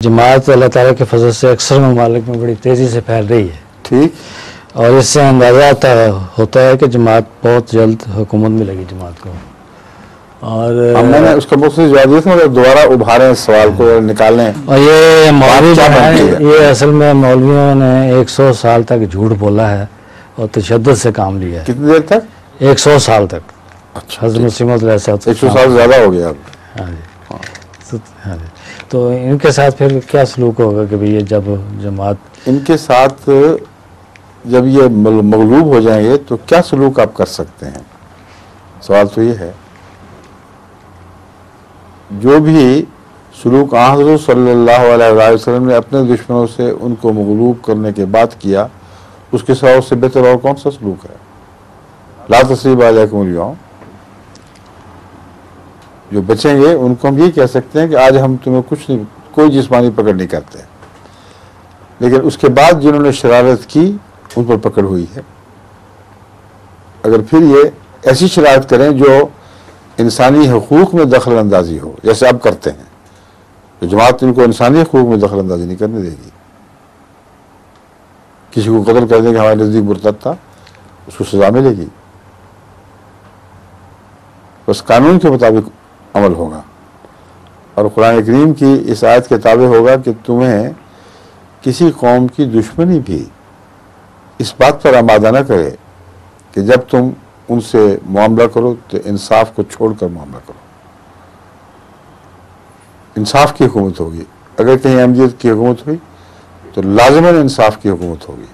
जमात अल्लाह ताला के फजल से अक्सर ममालिक में बड़ी तेज़ी से फैल रही है। ठीक। और इससे अंदाज़ा होता है कि जमात बहुत जल्द हुकूमत में लगी जमात को। और मैंने उसका बहुत से जवाब दिया था, मगर दोबारा उभारें इस सवाल को और निकालें। और ये मौलवी क्या बनती है? ये असल में मौलवियों ने 100 साल तक झूठ बोला है और तशद्दुद से काम लिया है। कितनी देर तक? 100 साल तक। अच्छा, हज़रत मसीह मौऊद 100 साल ज़्यादा हो गया अब। हाँ जी, हाँ जी। तो इनके साथ फिर क्या सलूक होगा कि भाई ये जब जमात इनके साथ जब ये मगलूब हो जाएंगे तो क्या सलूक आप कर सकते हैं? सवाल तो ये है। जो भी सलूक हज़रत सल्लल्लाहु अलैहि वसल्लम ने अपने दुश्मनों से उनको मगलूब करने के बाद किया, उसके सिवा उससे बेहतर और कौन सा सलूक है? ला तस्रीब अलैकुम अल-यौम। जो बचेंगे उनको हम ये कह सकते हैं कि आज हम तुम्हें कुछ नहीं, कोई जिस्मानी पकड़ नहीं करते, लेकिन उसके बाद जिन्होंने शरारत की उन पर पकड़ हुई है। अगर फिर ये ऐसी शरारत करें जो इंसानी हकूक़ में दखल अंदाजी हो, जैसे अब करते हैं, तो जमात इनको इंसानी हकूक़ में दखल अंदाजी नहीं करने देगी। किसी को कत्ल कर देंगे, हमारे नज़दीक मुर्तद था, उसको सजा मिलेगी, बस कानून के मुताबिक अमल होगा। और कुरान करीम की इस आयत के ताबे होगा कि तुम्हें किसी कौम की दुश्मनी भी इस बात पर आमादा न करे कि जब तुम उनसे मामला करो तो इंसाफ को छोड़कर मामला करो। इंसाफ की हुकूमत होगी। अगर कहीं अहमियत की हुकूमत हुई तो लाज़िमन इंसाफ की हुकूमत होगी।